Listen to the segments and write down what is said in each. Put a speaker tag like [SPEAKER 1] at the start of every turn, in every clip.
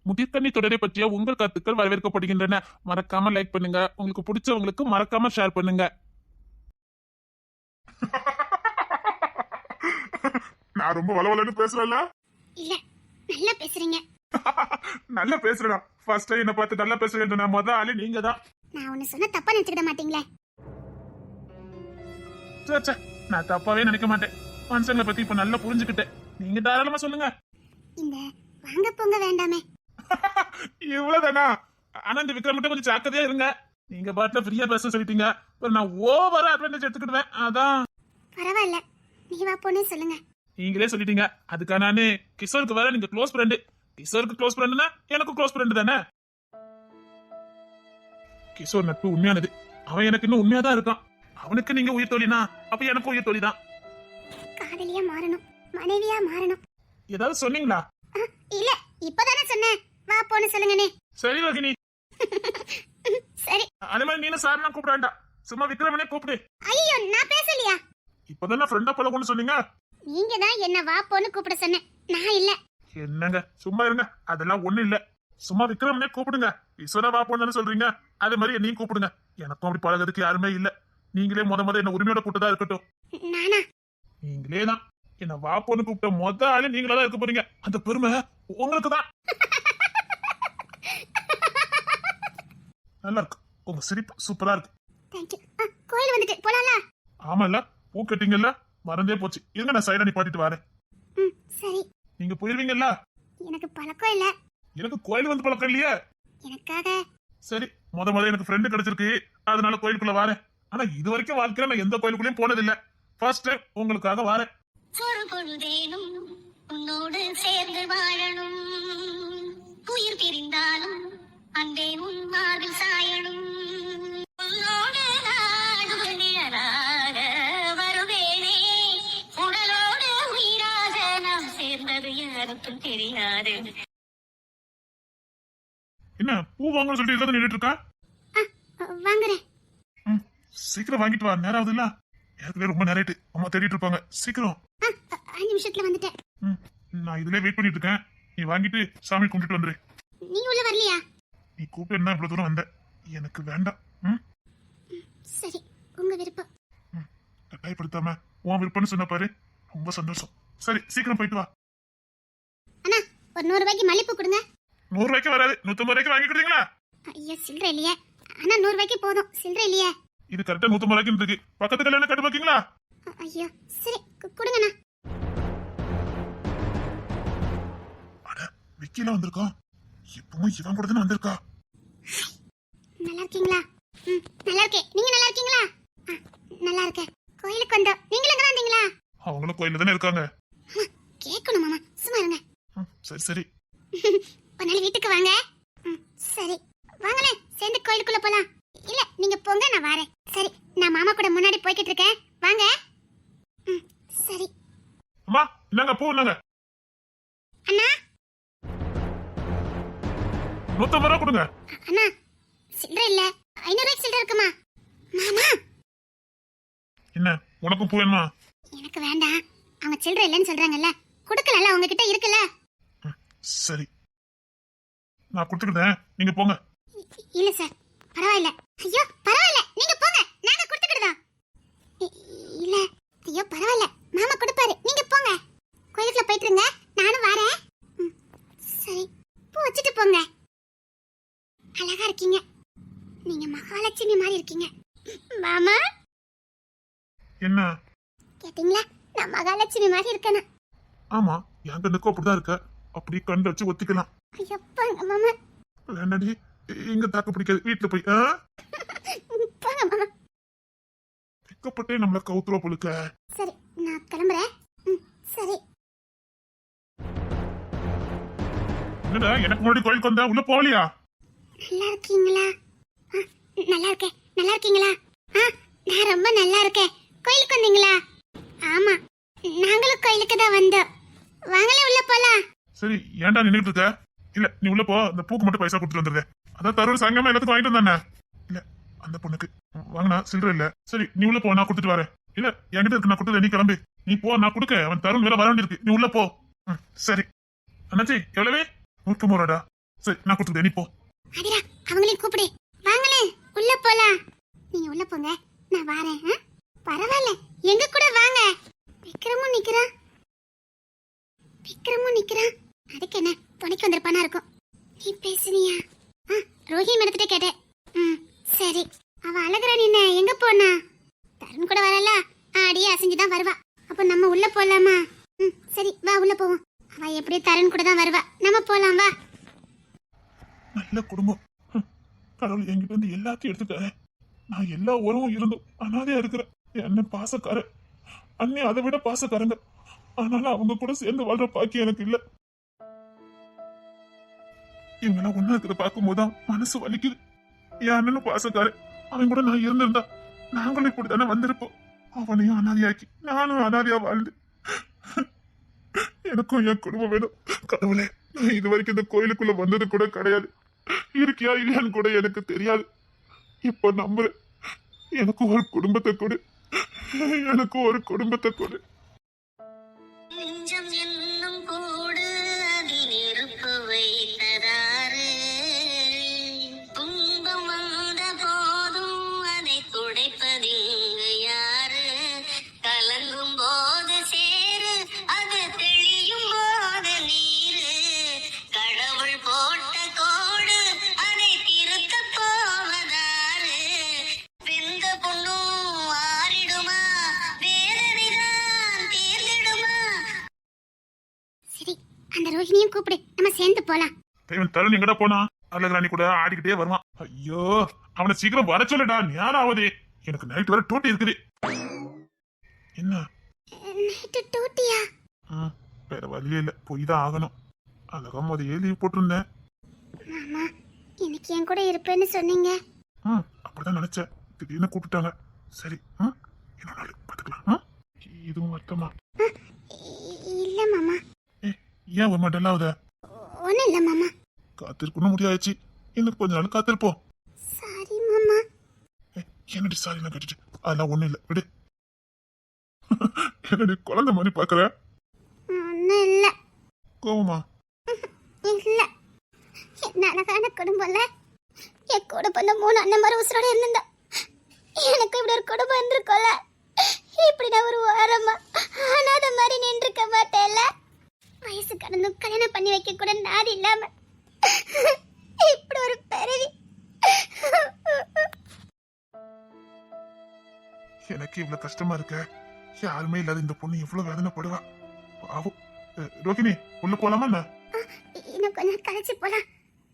[SPEAKER 1] முதிர்கண்ணி தொடரை பற்றிய உங்கள் கருத்துக்கள் வரவேற்கப்படுகின்றன. மறக்காம லைக் பண்ணுங்க, உங்களுக்கு பிடிச்சவங்களுக்கு மறக்காம ஷேர் பண்ணுங்க.
[SPEAKER 2] நான் ரொம்ப வளவலன்னு பேசுறேன்ல?
[SPEAKER 3] இல்ல, நல்லா பேசுறீங்க.
[SPEAKER 2] நல்லா பேசுறா. ஃபர்ஸ்ட் டைம் என்ன பார்த்து நல்லா பேசுறேன் முத ஆளு நீங்க தான்.
[SPEAKER 3] நான் ஒன்னு சொன்னா தப்பா நினைச்சுக்கிட மாட்டீங்களே?
[SPEAKER 1] சே, நான் தப்பாவே நினைக்க மாட்டேன். மனுஷங்களை பத்தி இப்ப நல்லா புரிஞ்சுக்கிட்டேன். நீங்க தாராளமா சொல்லுங்க.
[SPEAKER 3] இந்த வாங்க போங்க வேண்டாமே.
[SPEAKER 1] இவ்வளவுதானா? ஆனா இந்த விக்ரம் மட்டும் கொஞ்சம் ஜாக்கிரதையா இருங்க. நீங்க பாட்டுல ஃப்ரீயா பேச சொல்லிட்டீங்க. நான் ஓவரா அட்வான்டேஜ் எடுத்துக்கிடுவேன். அதான்.
[SPEAKER 3] பரவாயில்ல, நீ வா போனே சொல்லுங்க.
[SPEAKER 1] நீங்களே சொல்லிட்டீங்க. அதுக்காக நானு கிஷோருக்கு வேற நீங்க க்ளோஸ் ஃப்ரெண்டு. கிஷோருக்கு க்ளோஸ் ஃப்ரெண்டுனா எனக்கும் க்ளோஸ் ஃப்ரெண்டு தானே. கிஷோர் நட்பு உண்மையானது. அவன் எனக்கு இன்னும் உண்மையா தான் இருக்கான். அவனுக்கு நீங்க உயிர் தோழினா அப்ப எனக்கும் உயிர் தோழி தான்.
[SPEAKER 3] காதலியா மாறணும், மனைவியா மாறணும்.
[SPEAKER 1] ஏதாவது சொன்னீங்களா?
[SPEAKER 3] இல்ல, இப்பதானே சொன்னேன். வா போன்னு சொல்லுங்கனே.
[SPEAKER 1] சரி ரோகிணி.
[SPEAKER 3] சரி.
[SPEAKER 1] அதே மாதிரி நீனும் சார் நான் கூப்பிட வேண்டாம். சும்மா விக்ரமனே கூப்பிடு.
[SPEAKER 3] ஐயோ, நான் பேசலையா?
[SPEAKER 1] இப்பதானே ஃப்ரெண்டா பழகும்னு சொன்னீங்க.
[SPEAKER 3] நீங்க தான் என்ன வா போன்னு கூப்பிட சொன்னேன், நான் இல்ல.
[SPEAKER 1] என்னங்க சும்மா இருங்க. அதெல்லாம் ஒண்ணு இல்ல. சும்மா விக்ரமனே கூப்பிடுங்க. ஈஸ்வரா வா போன்னு சொல்றீங்க. அதே மாதிரி என்னையும் கூப்பிடுங்க. எனக்கும் அப்படி பழகிறதுக்கு யாருமே இல்ல. நீங்களே முத என்ன உரிமையோட கூப்பிட்டதா இருக்கட்டும்.
[SPEAKER 3] நானா?
[SPEAKER 1] நீங்களே தான் என்ன வா போன்னு கூப்பிட்ட மொத ஆளு நீங்களா தான் இருக்க போறீங்க. அந்த பெருமை உங்களுக்கு தான். நல்லா இருக்கு. உங்க சிரிப்பு சூப்பரா இருக்கு.
[SPEAKER 3] தேங்க்யூ. கோயில் வந்துட்டு போலாம்ல?
[SPEAKER 1] ஆமா இல்ல, பூ கட்டிங்கல்ல, மறந்தே போச்சு. இருங்க நான் சைடா நிப்பாட்டிட்டு வரேன்.
[SPEAKER 3] சரி.
[SPEAKER 1] நீங்க போயிருவீங்கல்ல?
[SPEAKER 3] எனக்கு பழக்கம் இல்ல.
[SPEAKER 1] எனக்கு கோயில் வந்து பழக்கம் இல்லையே.
[SPEAKER 3] எனக்காக.
[SPEAKER 1] சரி, முத எனக்கு ஃப்ரெண்டு கிடைச்சிருக்கு, அதனால கோயிலுக்குள்ள வரேன். ஆனா இது வரைக்கும் வாழ்க்கையில நான் எந்த கோயிலுக்குள்ளயும் போனது இல்ல. ஃபர்ஸ்ட் டைம் உங்களுக்காக வரேன்.
[SPEAKER 4] ஒரு பொழுதேனும் உன்னோடு சேர்ந்து வாழணும், உயிர் பிரிந்தாலும் அன்பே உன் மார்பில் சாயணும், உன்னோடு நாடு நிழலாக வருவேனே, உடலோடு உயிராக நாம் சேர்ந்தது யாருக்கும் தெரியாது.
[SPEAKER 1] என்ன பூ வாங்கணும்னு சொல்லிட்டு நின்றுட்டு இருக்கா?
[SPEAKER 3] வாங்குறேன்.
[SPEAKER 1] சீக்கிரம் வாங்கிட்டு வா, நேரம் ஆகுது இல்ல? ஏற்கனவே ரொம்ப நேராயிட்டு. அம்மா தேடிட்டு இருப்பாங்க. சீக்கிரம்.
[SPEAKER 3] 5 நிமிஷத்துல வந்துட்டேன்.
[SPEAKER 1] நான் இதுலயே வெயிட் பண்ணிட்டு இருக்கேன். நீ வாங்கிட்டு சாமி கும்பிட்டு வந்துரு.
[SPEAKER 3] நீ உள்ள வரலையா?
[SPEAKER 1] நீ கூப்பிட்டு என்ன இவ்வளவு தூரம் வந்த? எனக்கு வேண்டாம்.
[SPEAKER 3] சரி, உங்க விருப்பம்.
[SPEAKER 1] கட்டாயப்படுத்தாம உன் விருப்பம்னு சொன்ன பாரு, ரொம்ப சந்தோஷம். சரி சீக்கிரம் போயிட்டு வா.
[SPEAKER 3] அண்ணா, ஒரு 100 ரூபாய்க்கு மல்லிப்பூ கொடுங்க.
[SPEAKER 1] 100 ரூபாய்க்கு வராது, 150 ரூபாய்க்கு வாங்கி கொடுத்தீங்களா?
[SPEAKER 3] ஐயோ, சில்லறை இல்லையே. அண்ணா, 100 ரூபாய்க்கு போதும், சில்லறை இல்லையே.
[SPEAKER 1] இது கரெக்டா 150 ரூபாய்க்கு இருக்கு. பக்கத்து கல்யாணம் கட்டு பாக்கீங்களா?
[SPEAKER 3] ஐயோ, சரி கொடுங்கண்ணா.
[SPEAKER 1] அட, விக்கில வந்திருக்கோம். இப்பவும் இவன் கூட தானே வந்திருக்கா.
[SPEAKER 3] நல்லா இருக்கீங்களா? நல்லா இருக்கேன். நீங்க நல்லா இருக்கீங்களா? நல்லா இருக்கேன். கோயிலுக்கு வந்தோம். நீங்களும் அங்க வந்தீங்களா?
[SPEAKER 1] அவங்களும் கோயில்ல தானே இருக்காங்க.
[SPEAKER 3] கேட்கணும் மாமா, சும்மா இருங்க.
[SPEAKER 1] சரி சரி.
[SPEAKER 3] ஒரு நாள் வீட்டுக்கு வாங்க. சரி வாங்களே, சேர்ந்து கோயிலுக்குள்ள போலாம். இல்ல, நீங்க போங்க, நான் வரேன். சரி, நான் மாமா கூட முன்னாடி போய்கிட்டு இருக்கேன், வாங்க. சரி.
[SPEAKER 1] அம்மா என்னங்க பூ என்னங்க?
[SPEAKER 3] அண்ணா,
[SPEAKER 1] 150 ரூபா கொடுங்க.
[SPEAKER 3] அண்ணா சில்லறை இல்ல. 500 ரூபாய்க்கு சில்லறை இருக்குமா? மாமா,
[SPEAKER 1] என்ன உனக்கும் பூ வேணுமா?
[SPEAKER 3] எனக்கு வேண்டாம். அவங்க சில்லறை இல்லைன்னு சொல்றாங்கல்ல, கொடுக்கல, உங்ககிட்ட இருக்குல்ல.
[SPEAKER 1] சரி, நான் கொடுத்துக்கிட்டேன், நீங்க போங்க.
[SPEAKER 3] இல்ல சார், பரவாயில்ல. ஐயோ பரவாயில்ல, நீங்க போங்க, நாங்க கொடுத்துக்கிடுதோம். இல்ல, ஐயோ பரவாயில்ல, மாமா கொடுப்பாரு, நீங்க போங்க. கோயிலுக்குள்ள போயிட்டு இருங்க, நானும் வரேன். சரி, பூ வச்சுட்டு போங்க. அழகா இருக்கீங்க. நீங்க மகாலட்சுமி மாதிரி இருக்கீங்க. மாமா
[SPEAKER 1] என்ன
[SPEAKER 3] கேட்டீங்களா? நான் மகாலட்சுமி மாதிரி இருக்கேனா?
[SPEAKER 1] ஆமா, என் கண்ணுக்கும் அப்படிதான் இருக்க. அப்படி கண்டு வச்சு ஒத்திக்கலாம்.
[SPEAKER 3] ஐயோ போங்க மாமா.
[SPEAKER 1] வேண்டாடி, இங்க தாக்கு பிடிக்காது. வீட்டுல போய்
[SPEAKER 3] போங்க மாமா.
[SPEAKER 1] பிக்கப்பட்டே நம்மள கவுத்துவ பொழுக்க.
[SPEAKER 3] சரி, நான் கிளம்புறேன். சரி.
[SPEAKER 1] என்னடா, எனக்கு முன்னாடி கோயிலுக்கு வந்தா உள்ள போகலையா?
[SPEAKER 3] நல்லா இருக்கீங்களா? நல்லா இருக்கேன். நல்லா இருக்கீங்களா? நான் ரொம்ப நல்லா இருக்கேன். கோயிலுக்கு வந்தீங்களா? ஆமா, நாங்களும் கோயிலுக்கு தான் வந்தோம். வாங்களே உள்ள போலாம்.
[SPEAKER 1] சரி, ஏன்டா நின்னுட்டு இருக்க? இல்ல, நீ உள்ள போ. அந்த பூக்கு மட்டும் பைசா கொடுத்துட்டு வந்துடுறேன். அதான் தருண் சாயங்காலம் எல்லாத்துக்கும் வாங்கிட்டு வந்தானே. இல்ல, அந்த பொண்ணுக்கு வாங்கினா சில்லறை இல்ல. சரி, நீ உள்ள போ, நான் கொடுத்துட்டு வரேன். இல்ல, என்கிட்ட இருக்கு, நான் கொடுத்து நீ கிளம்பு. நீ போ, நான் கொடுக்க. அவன் தருண் வேலை வர வேண்டியிருக்கு. நீ உள்ள போ. சரி. அண்ணாச்சி, எவ்வளவு? 150 ரூபாடா. சரி நான் கொடுத்துட்டேன், நீ போ.
[SPEAKER 3] அதிரா அவங்களையும் கூப்பிடு. வாங்களே உள்ள போலாம். நீங்க உள்ள போங்க, நான் வரேன். பரவாயில்ல, எங்க கூட வாங்க. விக்ரமும் நிக்கிறான். அதுக்கு என்ன, துணைக்கு வந்திருப்பானா இருக்கும். நீ பேசுனியா? ரோஹிணி எடுத்துட்டு கேட்டேன். சரி. அவ அழகுறான், என்ன எங்க போனா? தருண் கூட வரல, ஆடியே அசைஞ்சுதான் வருவா. அப்ப நம்ம உள்ள போலாமா? சரி வா உள்ள போவோம். அவ எப்படி தருண் கூட தான் வருவா, நம்ம போலாம் வா.
[SPEAKER 1] நல்ல குடும்பம். கடவுள் என்கிட்ட இருந்து எல்லாத்தையும் எடுத்துட்டாரு. நான் எல்லா உறவும் இருந்தும் அனாதையா இருக்கிறேன். என்ன பாசக்கார அண்ணி அதை விட பாசக்காரங்க. ஆனாலும் அவங்க கூட சேர்ந்து வாழ்ற பாக்கி எனக்கு இல்ல. இவங்கெல்லாம் ஒண்ணா இருக்கிற பார்க்கும் போதுதான் மனசு வலிக்குது. என் அண்ணனும் பாசக்கார, அவன் கூட நான் இருந்திருந்தா நாங்களும் இப்படி தானே வந்திருப்போம். அவனையும் அனாதையாக்கி நானும் அனாதையா வாழ்ந்து எனக்கும் என் குடும்பம் வேணும். கடவுளே, நான் இது வரைக்கும் இந்த கோயிலுக்குள்ள வந்தது கூட கிடையாது. இருக்கியா இல்லையான்னு கூட எனக்கு தெரியாது. இப்ப நம்புறேன். எனக்கு ஒரு குடும்பத்தை கொடு, எனக்கு ஒரு குடும்பத்தை கொடு.
[SPEAKER 4] நெஞ்சம் என்னும் கூடு அதில் நெருப்பு வைத்ததாறு, துன்பம் வந்த போதும் அதை துடைப்பதில்லை யாரு, கலங்கும் போது சேரு அது தெளியும் போது நீரு, கடவுள் போட்ட கோடு அதை திருத்த போவதாரு, வெந்த பொண்ணும் ஆறிடுமா, வேதனைதான் தீர்ந்திடுமா.
[SPEAKER 3] சரி, அந்த ரோஹிணியும் கூப்பிடு, நம்ம சேர்ந்து போலாம்.
[SPEAKER 1] இவன் தருண் எங்கடா போனா? அழகராணி கூட ஆடிக்கிட்டே வருவான். ஐயோ, அவனை சீக்கிரம் வர சொல்லடா, நேரம் ஆகுது. எனக்கு நைட் வர டூட்டி இருக்குது. என்ன?
[SPEAKER 3] நைட்டு டூட்டியா?
[SPEAKER 1] வேற வழியே இல்ல, போய் தான் ஆகணும். அழகா முதல்ல லீவ் போட்டிருந்தேன்.
[SPEAKER 3] மாமா, இன்னைக்கு என் கூட இருப்பேன்னு சொன்னீங்க.
[SPEAKER 1] அப்படிதான் நினைச்சேன். திடீர்னு கூப்பிட்டாங்க. சரி, இன்னொரு நாள் பாத்துக்கலாம். இதுவும் வருத்தமா?
[SPEAKER 3] இல்ல மாமா.
[SPEAKER 1] ஏன் ஒரு மட்டும் இல்லாத?
[SPEAKER 3] ஒண்ணும் இல்ல மாமா.
[SPEAKER 1] காத்திருக்கணும் முடியாச்சு. இன்னும் கொஞ்ச நாள் காத்திருப்போம்.
[SPEAKER 3] சாரி மாமா.
[SPEAKER 1] என்னடி சாரி நான் கேட்டுட்டு? அதெல்லாம் ஒண்ணும் இல்ல, விடு. என்னடி குழந்தை மாதிரி பாக்குற?
[SPEAKER 3] ஒண்ணும் இல்ல.
[SPEAKER 1] கோவமா?
[SPEAKER 3] இல்ல. என்ன அழகான குடும்பம்ல. என் கூட பிறந்த 3 அண்ணன் மாதிரி உசுரோட இருந்திருந்தா எனக்கு இப்படி ஒரு குடும்பம் இருந்திருக்கோம்ல. இப்படி நான் ஒரு வாரமா அனாதை மாதிரி நின்றுக்க மாட்டேன்ல. வயசு கடந்தும் கல்யாணம் பண்ணி வைக்க கூட நாதி இல்லாம இப்படி ஒரு பிறவி.
[SPEAKER 1] எனக்கு இவ்வளவு கஷ்டமா இருக்க. யாருமே இல்லாத இந்த பொண்ணு எவ்வளவு வேதனைப்படுவா. பாவம். ரோகிணி, உள்ள போலாமா என்ன?
[SPEAKER 3] இன்னும் கொஞ்சம் கழிச்சு போலாம்.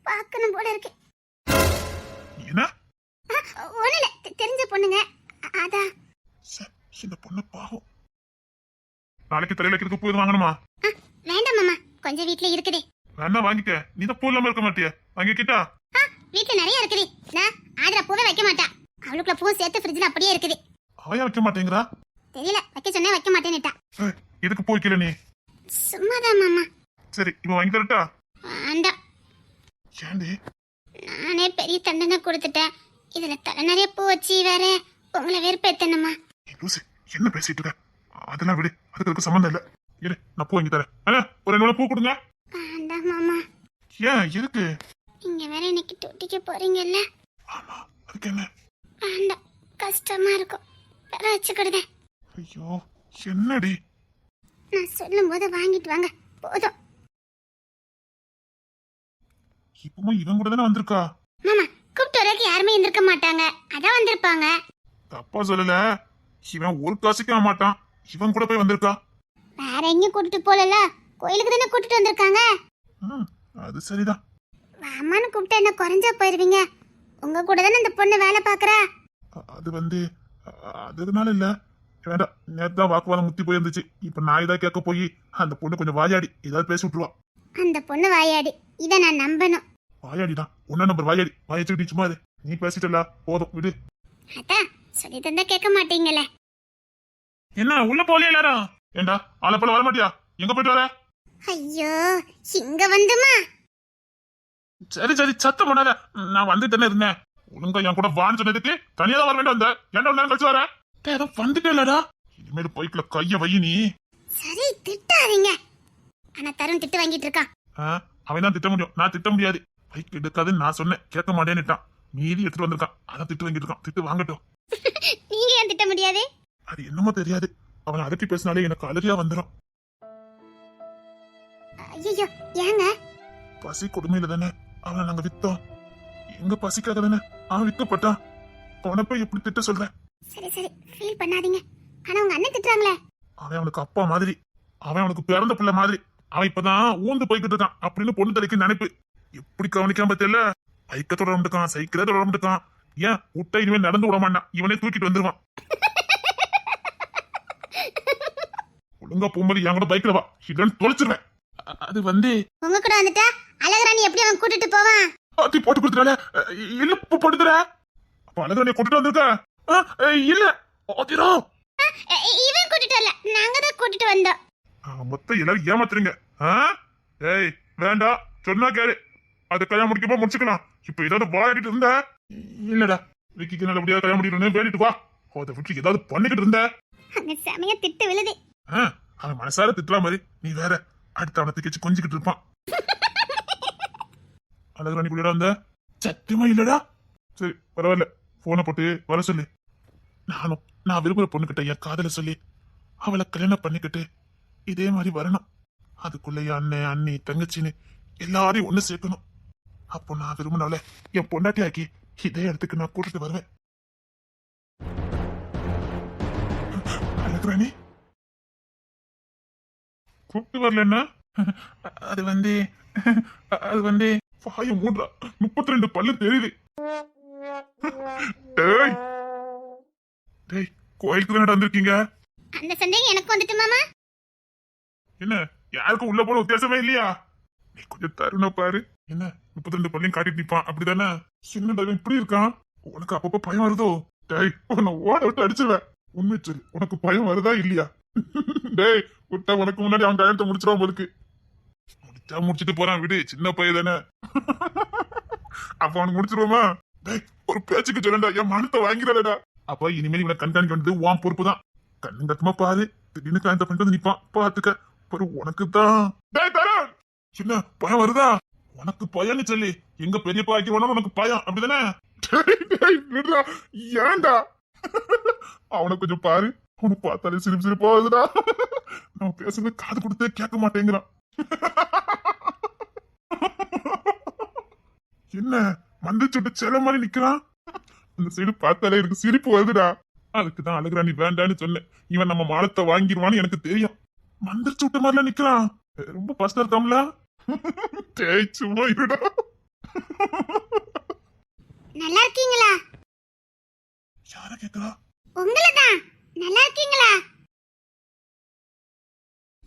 [SPEAKER 3] பார்க்கணும் போல இருக்கு.
[SPEAKER 1] என்ன?
[SPEAKER 3] ஒண்ணு இல்ல, தெரிஞ்ச பொண்ணுங்க அதான்.
[SPEAKER 1] இந்த பொண்ணு பாவம். நாளைக்கு தலையில வைக்கிறதுக்கு பூ வாங்கணுமா?
[SPEAKER 3] வேண்டாம் மாமா, கொஞ்சம் வீட்ல இருக்குதே.
[SPEAKER 1] வேணா வாங்கிக்க. நீ தான் பூ இல்லாம இருக்க மாட்டியா? வாங்கிக்கிட்டா?
[SPEAKER 3] வீட்ல நிறைய இருக்குது. நான் ஆதிரா பூவே வைக்க மாட்டா. அவளுக்குள்ள பூ சேர்த்து ஃப்ரிட்ஜ்ல அப்படியே இருக்குது.
[SPEAKER 1] அவன் வைக்க மாட்டேங்கிறா?
[SPEAKER 3] தெரியல, வைக்க சொன்னா வைக்க மாட்டேன்னுட்டா.
[SPEAKER 1] எதுக்கு பூ வைக்கல நீ?
[SPEAKER 3] சும்மாதான் மாமா.
[SPEAKER 1] சரி, இப்ப வாங்கி தரட்டா?
[SPEAKER 3] வேண்டாம்.
[SPEAKER 1] ஏண்டி?
[SPEAKER 3] நானே பெரிய தண்டனை கொடுத்துட்டேன். இதுல தலை நிறைய பூ வச்சு வேற உங்களை வெறுப்பேத்தணுமா?
[SPEAKER 1] லூசு, என்ன பேசிட்டு இருக்க? அதெல்லாம் விடு, அதுக்கு சம்பந்தம் இல்ல. இரு, நான் பூ வாங்கி தரேன். ஒரு 2 பூ கொடுங்க.
[SPEAKER 3] வேண்டாம் மாமா.
[SPEAKER 1] ஏன், எதுக்கு?
[SPEAKER 3] நீங்க வேற இன்னைக்கு டூட்டிக்கு போறீங்கல்ல.
[SPEAKER 1] ஆமா, அதுக்கு என்ன?
[SPEAKER 3] வேண்டாம், கஷ்டமா இருக்கும். வேற வச்சுக்கிடுதே.
[SPEAKER 1] ஐயோ, என்னடி?
[SPEAKER 3] நான் சொல்லும் போது வாங்கிட்டு வாங்க, போதும்.
[SPEAKER 1] இப்பவும் இவன் கூட தானே வந்திருக்கா?
[SPEAKER 3] மாமா, கூப்பிட்டு வரக்கு யாருமே இருந்திருக்க மாட்டாங்க, அதான் வந்திருப்பாங்க.
[SPEAKER 1] தப்பா சொல்லல. இவன் ஒரு காசுக்கு மாட்டான். இவன் கூட போய் வந்திருக்கா.
[SPEAKER 3] வேற எங்கேயும் கூட்டிட்டு போகல, கோயிலுக்கு தானே கூட்டிட்டு வந்திருக்காங்க.
[SPEAKER 1] அது சரிதான்.
[SPEAKER 3] மாமான்னு கூப்பிட்டு என்ன குறைஞ்சா போயிருவீங்க? உங்க கூட தானே இந்த பொண்ணு வேலை பாக்குறா.
[SPEAKER 1] அது அதனால இல்ல. வேண்டாம், நேத்தான் வாக்குவாதம் முத்தி போயிருந்துச்சு. இப்ப நான் இதை கேட்க போய் அந்த பொண்ணு கொஞ்சம் வாயாடி ஏதாவது பேசி விட்டுருவா.
[SPEAKER 3] அந்த பொண்ணு வாயாடி, இத நான் நம்பணும்.
[SPEAKER 1] வாயாடிதான், ஒன்னா நம்பர் வாயாடி. வாயச்சுக்கிட்டு சும்மா இரு. நீ பேசிட்டல, போதும் விடு.
[SPEAKER 3] அதான் சொல்லி தந்தா கேட்க மாட்டீங்களே.
[SPEAKER 1] என்ன உள்ள போலியா எல்லாரும்? ஏண்டா ஆள போல வர மாட்டியா? எங்க போயிட்டு வர?
[SPEAKER 3] ஐயோ, இங்க வந்துமா?
[SPEAKER 1] சரி சரி, சத்தம் பண்ணாத. நான் வந்து தானே இருந்தேன். ஒழுங்கா என் கூட வான்னு சொன்னதுக்கு தனியா தான் வர வேண்டாம். வந்த ஏன்டா நேரம் கழிச்சு வர? வந்துட்டேலடா. இனிமேல் பைக்ல கைய வை நீ.
[SPEAKER 3] சரி, திட்டாதீங்க. ஆனா தருண் திட்டு வாங்கிட்டு இருக்கான்.
[SPEAKER 1] அவன் தான் திட்ட முடியும், நான் திட்ட முடியாது. பைக் எடுக்காதுன்னு நான் சொன்னேன், கேட்க மாட்டேன்னுட்டான். மீதி எடுத்துட்டு வந்திருக்கான். அதான் திட்டு வாங்கிட்டு இருக்கான். திட்டு வாங்கட்டும்.
[SPEAKER 3] நீங்க ஏன் திட்ட முடியாது?
[SPEAKER 1] அது என்னமோ தெரியாது, அவனை அதட்டி பேசினாலே எனக்கு அலறியா வந்துடும்.
[SPEAKER 3] ஐயோ ஏங்க?
[SPEAKER 1] பசி கொடுமையில தானே அவனை நாங்க வித்தோம். எங்க பசிக்காக தானே அவன் விற்கப்பட்டான். அவனை போய் எப்படி திட்ட சொல்றேன்?
[SPEAKER 3] சரி சரி, ஃபீல் பண்ணாதீங்க. ஆனா உங்க அண்ணன் திட்டுறாங்களே.
[SPEAKER 1] அவன் அவனுக்கு அப்பா மாதிரி, அவன் அவனுக்கு பிறந்த பிள்ளை மாதிரி. அவன் இப்பதான் ஊந்து போய்கிட்டு இருக்கான் அப்படின்னு பொண்ணு தலைக்கு நினைப்பு. எப்படி கவனிக்காம தெரியல, பைக்க தொடர இருக்கான், சைக்கிளே தொடர இருக்கான். ஏன் விட்டா இனிமேல் நடந்து விட மாட்டான், இவனே தூக்கிட்டு வந்துருவான். ஒழுங்கா போகும்போது என் கூட பைக்ல வா, இல்லன்னு தொலைச்சிருவேன். அது வந்து
[SPEAKER 3] உங்க கூட வந்துட்டா அழகராணி எப்படி அவன் கூட்டிட்டு போவான்?
[SPEAKER 1] ஆத்தி போட்டு கொடுத்துறால, இல்ல போட்டுற. அப்ப அழகராணியை கூட்டிட்டு வந்திருக்க? இல்ல ஆத்திரா,
[SPEAKER 3] இவன் கூட்டிட்டு வரல, நாங்க தான் கூட்டிட்டு வந்தோம்.
[SPEAKER 1] மொத்தம் எல்லாரும் ஏமாத்துறீங்க. ஏய் வேண்டாம், சொன்னா கேளு. அது கல்யாணம் முடிக்கப்போ முடிச்சுக்கலாம். இப்ப ஏதாவது வாடிட்டு இருந்த? இல்லடா, விக்கிக்கு நல்லபடியா கல்யாணம் முடிக்கணும்னு வேண்டிட்டு வா. அதை விட்டு ஏதாவது பண்ணிக்கிட்டு இருந்த?
[SPEAKER 3] அங்க செமையா திட்டு விழுது.
[SPEAKER 1] அவன் மனசார திட்டலாம் மாதிரி, நீ வேற அடுத்த அவனை தூக்கி வச்சு கொஞ்சிக்கிட்டு இருப்பான். அழகுராணி கூட வந்த? சத்தியமா இல்லடா. சரி பரவாயில்ல, போனை போட்டு வர சொல்லு. நான் விரும்புற பொண்ணுகிட்ட என் காதல சொல்லி அவளை கல்யாணம் பண்ணிக்கிட்டு இதே மாதிரி வரணும். அதுக்குள்ள என் அண்ணன் அண்ணி தங்கச்சின்னு எல்லாரையும் ஒண்ணு சேர்க்கணும். அப்போ நான் விரும்பினவளை என் பொண்டாட்டி ஆக்கி இதே இடத்துக்கு நான் கூட்டிட்டு வருவேன். அழகுராணி கூப்பிட்டு வரலன்னா? அது வந்து வாய மூன்றா, 32 பல்லு தெரியுது. டேய் டேய், கோயிலுக்கு தானே வந்திருக்கீங்க?
[SPEAKER 3] அந்த சந்தேகம் எனக்கு வந்துட்டு மாமா.
[SPEAKER 1] என்ன யாருக்கும் உள்ள போன வித்தியாசமே இல்லையா? நீ கொஞ்சம் தருண பாரு. என்ன 32 பள்ளியும் காட்டிட்டு நிப்பான் அப்படிதானே? என்னடா இப்படி இருக்கான்? உனக்கு அப்பப்ப பயம் வருதோ? டேய் உன்னை ஓட விட்டு அடிச்சிருவேன். உண்மை சொல்லு, உனக்கு பயம் வருதா இல்லையா? டேய் விட்டா உனக்கு முன்னாடி அவன் கல்யாணத்தை முடிச்சிருவான் போலுக்கு. முடிச்சிட்டு போறான், விடு, சின்ன பையன் தானே. அப்ப அவனுக்கு முடிச்சிருவோமா? டேய் ஒரு பேச்சுக்கு சொல்லண்டா, என் மனத்தை வாங்கிறடா. அப்ப இனிமேல் இவனை கண்காணிக்க வேண்டியது உன் பொறுப்பு தான். கண்ணு கத்தமா பாரு, திடீர்னு கல்யாணத்தை பண்ணிட்டு வந்து நிப்பான், பாத்துக்க. உனக்கு தான் சின்ன பயம் வருதா? உனக்கு பயன்னு சொல்லி எங்க பெரியப்பா ஆக்கி வேணும், உனக்கு பயம் அப்படிதானே? ஏன்டா அவனை கொஞ்சம் பாரு, அவனை பார்த்தாலே சிரிப்பு சிரிப்பா வருதுடா. நம்ம பேசுறது காது கொடுத்தே கேட்க மாட்டேங்கிறான். என்ன மந்து சுட்டு செல மாதிரி நிக்கிறான்? அந்த சைடு பார்த்தாலே எனக்கு சிரிப்பு வருதுடா. அதுக்குதான் அழகுராணி வேண்டான்னு சொன்னேன். இவன் நம்ம மானத்தை வாங்கிடுவான்னு எனக்கு தெரியும். மந்திரிச்சு விட்ட மாதிரிலாம் நிக்கிறான். ரொம்ப பஸ்டா இருக்காம்ல. சும்மா இருடா.
[SPEAKER 3] நல்லா இருக்கீங்களா?
[SPEAKER 1] யார கேக்குறா?
[SPEAKER 3] உங்களதான். நல்லா இருக்கீங்களா?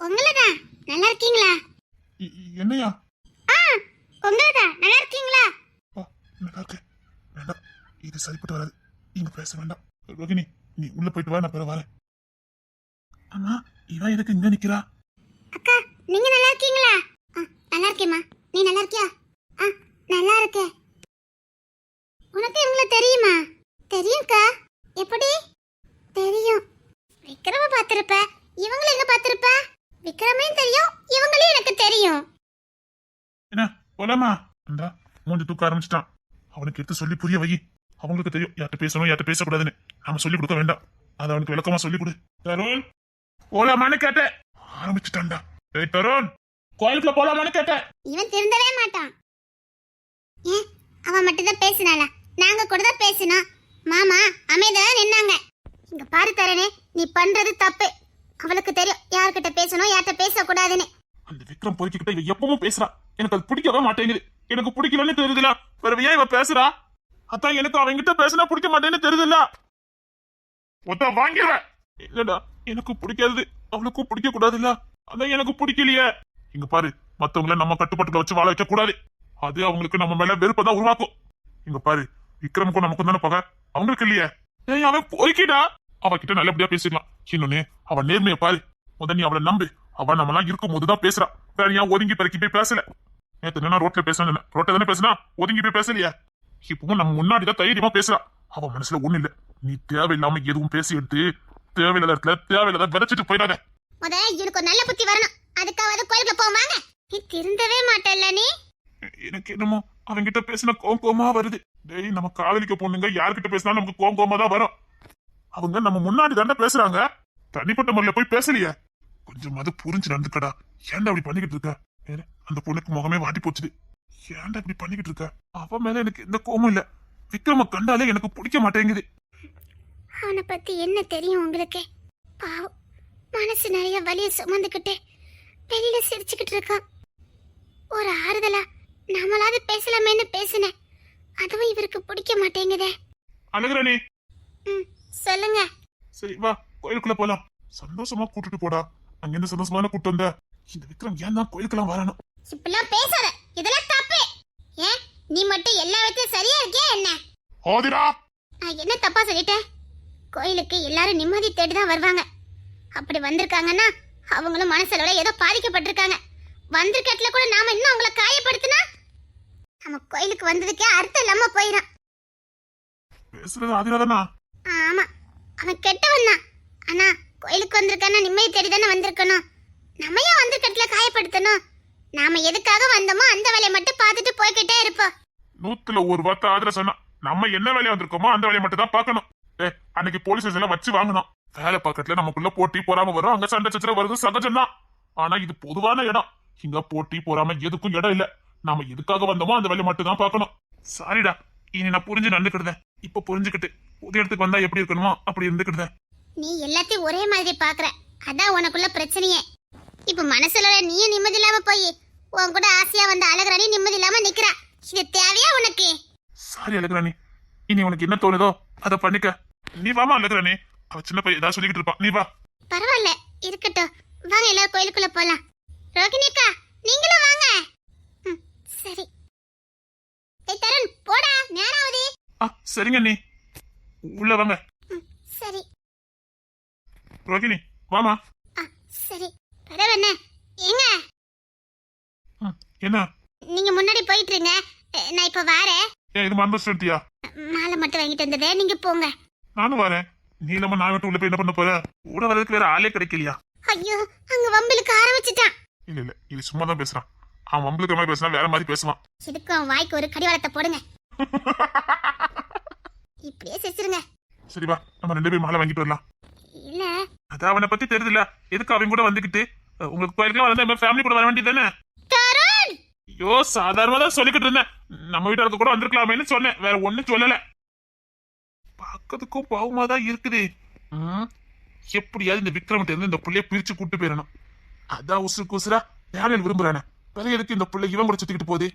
[SPEAKER 3] உங்களதான். நல்லா இருக்கீங்களா?
[SPEAKER 1] என்னையா?
[SPEAKER 3] உங்களதான். நல்லா இருக்கீங்களா?
[SPEAKER 1] நல்லா இருக்கு. வேண்டாம், இது சரிப்பட்டு வராது. இங்க பேச வேண்டாம். ரோகிணி நீ உள்ள போயிட்டு வா, நான் பிற வரேன். அம்மா இவன் எதுக்கு இங்க நிக்கிறா?
[SPEAKER 3] அக்கா நீங்க நல்லா இருக்கீங்களா? நல்லா இருக்கேம்மா. நீ நல்லா இருக்கியா? நல்லா இருக்கேன். உனக்கு இவங்கள தெரியுமா? தெரியும்க்கா. எப்படி தெரியும்? விக்ரம பாத்திருப்ப, இவங்கள எங்க பாத்திருப்ப? விக்ரமையும் தெரியும், இவங்களையும் எனக்கு தெரியும்.
[SPEAKER 1] என்ன போலாமா? அந்த மூஞ்சி தூக்க ஆரம்பிச்சிட்டான். அவனுக்கு எடுத்து சொல்லி புரிய வை. அவங்களுக்கு தெரியும் யார்கிட்ட பேசணும் யார்கிட்ட பேசக்கூடாதுன்னு. நாம சொல்லி கொடுக்க வேண்டாம். அதை அவனுக்கு விளக்கமா சொல்லி கொடு. தருண் போலாமான்னு கேட்டேன். ஆரம்பிச்சுட்டான்டா. ஏய் தருண், கோயிலுக்குள்ள போலாமான்னு கேட்டேன்.
[SPEAKER 3] இவன் திருந்தவே மாட்டான். ஏன் அவன் மட்டும் தான் பேசினாளா? நாங்க கூட தான் பேசினோம். மாமா அமைதியா நின்னாங்க. இங்க பாரு தரணே, நீ பண்றது தப்பு. அவளுக்கு தெரியும் யார்கிட்ட பேசணும் யார்கிட்ட பேசக்கூடாதுன்னு.
[SPEAKER 1] அந்த விக்ரம் பொறுக்கிட்ட இவ எப்பவும் பேசுறா. எனக்கு அது பிடிக்கவே மாட்டேங்குது. எனக்கு பிடிக்கலன்னு தெரியுதுல, பிறகு ஏன் இவ பேசுறா? அதான் எனக்கு அவங்கிட்ட பேசினா பிடிக்க மாட்டேன்னு தெரியுதுல்ல. ஒத்த வாங்கிடுவேன். இல்லடா, எனக்கு பிடிக்காது, அவளுக்கும் பிடிக்க கூடாது இல்ல. அதான் எனக்கு பிடிக்கலையே. இங்க பாரு, மத்தவங்கள நம்ம கட்டுப்பாட்டுல வச்சு வாழ வைக்க கூடாது. அது அவங்களுக்கு நம்ம மேல வெறுப்பதான் உருவாக்கும். இங்க பாரு, விக்ரமுக்கும் நமக்கும் தானே பகை, அவங்களுக்கு இல்லையே. ஏய் அவன் பொறுக்கிடா, அவகிட்ட நல்லபடியா பேசிடலாம். இன்னொன்னு அவன் நேர்மையை பாரு. நீ அவளை நம்பு. அவன் நம்ம எல்லாம் இருக்கும் போதுதான் பேசுறான். வேற ஏன் ஒதுங்கி பெருக்கி போய் பேசல? நேத்து என்ன ரோட்ல பேசணும், ரோட்ல தானே பேசினா, ஒதுங்கி போய் பேசலையா? இப்பவும் நம்ம முன்னாடிதான் தைரியமா பேசுறான். அவன் மனசுல ஒண்ணு இல்ல. நீ தேவையில்லாம எதுவும் பேசி எடுத்து தேவையில்லாத இடத்துல தேவையில்லாத விதைச்சிட்டு போயிடாத.
[SPEAKER 3] எனக்கு ஒரு நல்ல புத்தி வரணும். அதுக்காவது கோயிலுக்குள்ள போவாங்க. நீ திருந்தவே மாட்டல்ல. நீ
[SPEAKER 1] எனக்கு என்னமோ அவன்கிட்ட பேசின கோமா வருது. டேய், நம்ம காதலிக்க பொண்ணுங்க யார்கிட்ட பேசினாலும் நமக்கு கோமா தான் வரும். அவங்க நம்ம முன்னாடி தானே பேசுறாங்க, தனிப்பட்ட முறையில போய் பேசலையே. கொஞ்சமாவது புரிஞ்சு நடந்துக்கடா. ஏன்டா அப்படி பண்ணிக்கிட்டு இருக்க? வேற அந்த பொண்ணுக்கு முகமே வாட்டி போச்சுது. ஏன்டா இப்படி பண்ணிக்கிட்டு இருக்க? அவன் மேல எனக்கு எந்த கோபமும் இல்ல. விக்ரம கண்டாலே எனக்கு பிடிக்க மாட்டேங்குது.
[SPEAKER 3] அவனை பத்தி என்ன தெரியும் உங்களுக்கு? பாவம், மனசு நிறைய வலிய சுமந்துக்கிட்டு வெளியில சிரிச்சுக்கிட்டு இருக்கான். ஒரு ஆறுதலா நம்மளாவது பேசலாமேன்னு பேசினேன். அதுவும் இவருக்கு பிடிக்க மாட்டேங்குதே.
[SPEAKER 1] அழகுறானே,
[SPEAKER 3] சொல்லுங்க.
[SPEAKER 1] சரி வா கோயிலுக்குள்ள போலாம். சந்தோஷமா கூட்டிட்டு போடா. அங்கிருந்து சந்தோஷமான கூட்டு வந்த இந்த விக்ரம் ஏன் தான் கோயிலுக்கெல்லாம் வரணும்?
[SPEAKER 3] இப்பெல்லாம் பேசாத, இதெல்லாம் தப்பு. ஏன் நீ மட்டும் எல்லா விதத்தையும் சரியா இருக்கியா என்ன?
[SPEAKER 1] ஆதிரா,
[SPEAKER 3] நான் என்ன தப்பா சொல்லிட்டேன்? கோயிலுக்கு எல்லாரும் நிம்மதி தேடி தான் வருவாங்க. அப்படி வந்திருக்காங்கன்னா அவங்களும் மனசளவுல ஏதோ பாதிக்கப்பட்டிருக்காங்க. வந்திருக்கட்ல கூட நாம இன்னும் அவங்கள காயப்படுத்தினா நம்ம கோயிலுக்கு வந்ததுக்கே அர்த்தம் இல்லாம போயிடும்.
[SPEAKER 1] பேசுறது ஆதிரா தானா?
[SPEAKER 3] ஆமா, அவன் கெட்டவன் தான். ஆனா கோயிலுக்கு வந்திருக்கானா நிம்மதி தேடி தானே வந்திருக்கணும். நம்ம ஏன் வந்திருக்கட்ல காயப்படுத்தணும்? நாம எதுக்காக வந்தோமோ அந்த வேலையை மட்டும் பார்த்துட்டு போய்கிட்டே இருப்போம்.
[SPEAKER 1] 100ல 1 வார்த்தை ஆதிரா சொன்னா. நம்ம என்ன வேலையா வந்திருக்கோமோ அந்த வேலையை மட்டும் தான் பார்க்கணும். அன்னைக்கு போலீஸ் ஸ்டேஷன்ல வச்சு வாங்கணும். வேலை பக்கத்துல நமக்குள்ள போட்டி போறாம வரும், அங்க சண்டை சச்சரவு வருது, சகஜம் தான். ஆனா இது பொதுவான இடம். இங்க போட்டி போறாம எதுக்கும் இடம் இல்ல. நாம எதுக்காக வந்தோமோ அந்த வேலையை மட்டும் தான் பார்க்கணும். சாரிடா, இனி நான் புரிஞ்சு நடந்துக்கிட்டேன். இப்ப புரிஞ்சுக்கிட்டு புது இடத்துக்கு வந்தா எப்படி இருக்கணுமோ அப்படி இருந்துக்கிட்டேன்.
[SPEAKER 3] நீ எல்லாத்தையும் ஒரே மாதிரி பாக்குற, அதான் உனக்குள்ள பிரச்சனையே. இப்ப மனசுல நீயும் நிம்மதி இல்லாம போய் உன் கூட ஆசையா வந்த அழகுராணி நிம்மதி இல்லாம நிக்கிறா. இது தேவையா உனக்கு?
[SPEAKER 1] சாரி அழகுராணி, இனி உனக்கு என்ன தோணுதோ அதை பண்ணிக்க. நீ வாமா அழகுராணி, அவ சின்ன பையன் ஏதாவது சொல்லிக்கிட்டு இருப்பான், நீ வா.
[SPEAKER 3] பரவாயில்ல, இருக்கட்டும். வாங்க எல்லாரும் கோயிலுக்குள்ள போலாம். ரோகிணி அக்கா, நீங்களும் வாங்க. சரி. ஏய் தருண், போடா, நேரம் ஆகுது.
[SPEAKER 1] சரிங்க நீ உள்ள வாங்க.
[SPEAKER 3] சரி.
[SPEAKER 1] ரோகிணி வாமா.
[SPEAKER 3] சரி. பரவாயில்ல. ஏங்க,
[SPEAKER 1] என்ன?
[SPEAKER 3] நீங்க முன்னாடி போயிட்டு இருங்க, நான் இப்ப வரேன்.
[SPEAKER 1] இது மறந்து சொல்லிட்டியா?
[SPEAKER 3] மாலை மட்டும் வாங்கிட்டு வந்ததே, நீங்க போங்க.
[SPEAKER 1] நானும் வரேன். நீ இல்லாம நான் விட்டு உள்ள போய் என்ன பண்ண போற? கூட வரதுக்கு வேற ஆளே கிடைக்கலையா?
[SPEAKER 3] ஐயோ, அங்க வம்பிலுக்கு ஆரம்பிச்சிட்டான்.
[SPEAKER 1] இல்ல இது சும்மா தான் பேசுறான். அவன் வம்பளுக்கு மாதிரி பேசுறான், வேற மாதிரி பேசுவான்.
[SPEAKER 3] இதுக்கு அவன் வாய்க்கு ஒரு கடிவாளத்தை போடுங்க. இப்படியே சிரிச்சிருங்க.
[SPEAKER 1] சரி வா, நம்ம 2 பேரும் மாலை வாங்கிட்டு வரலாம்.
[SPEAKER 3] இல்ல,
[SPEAKER 1] அதான் அவனை பத்தி தெரியுதுல்ல, எதுக்கு அவன் கூட வந்துகிட்டு உங்களுக்கு கோயிலுக்குலாம் வந்தா ஃபேமிலி கூட வர வேண்டியது தானே?
[SPEAKER 3] தருண்,
[SPEAKER 1] ஐயோ, சாதாரணமா தான் சொல்லிக்கிட்டு இருந்தேன். நம்ம வீட்டுக்கு கூட வந்திருக்கலாமேன்னு சொன்னேன், வேற ஒண்ணும் சொல்லல. பார்க்கறதுக்கும் பாவமா தான் இருக்குது. எப்படியாவது இந்த விக்ரமத்தை இருந்து இந்த புள்ளைய பிரிச்சு கூட்டு போயிடணும். அதான் உசுருக்கு உசுரா டேனியல் விரும்புறானே. பிறகு எதுக்கு இந்த புள்ளை இவன் கூட சுத்திக்கிட்டு போகுது?